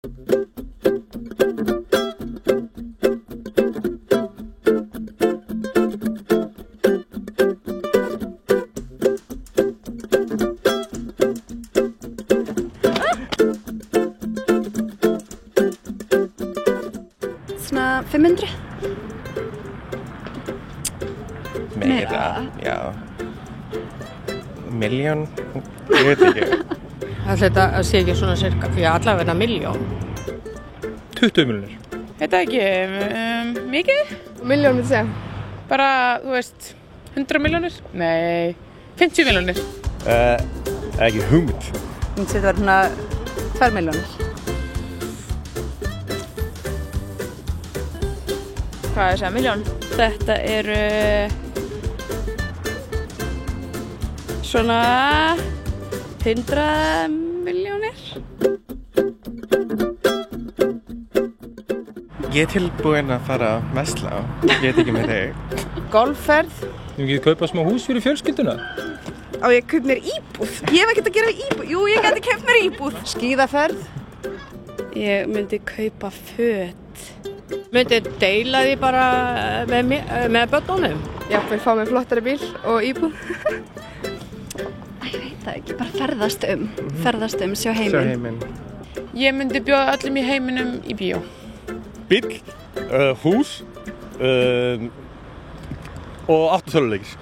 Svona 500. Meira, já. Milljón, ég veit ekki. Það þetta sé ekki svona cirka, já allavega 1 milljón. 20 milljónir. Þetta ekki, mikið? Milljón myndi segja. Bara, þú veist, 100 milljónir? Nei, 50 milljónir. Ekki hugmynd. Myndi segja þetta var svona 2 milljónir. Hvað er það, milljón? Þetta eru svona 100 milljónir. Ég tilbúin að fara að vesla, ég veit ekki með þig. Golfferð. Þú getur kaupað smá hús fyrir fjölskylduna. Á ég kaup mér íbúð? Ég hef ekkert að gera íbúð. Jú, ég geti kaupt mér íbúð. Skíðaferð. Ég myndi kaupa föt. Myndi deila því bara með börnunum. Jafnvel fá mér flottari bíl og íbúð. Ég veit það ekki, bara ferðast um, sjá heiminn. Sjá heiminn. Ég myndi bjóða öllum í heiminum í bíó. Bíll, hús og 8 töluleikir.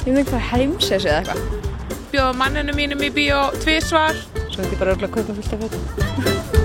Ég myndi bara heimsessu eða eitthvað. Bjóða manninu mínum í bíó 2 svar. Svo myndi ég bara örugglega kaupa fullt af fötum.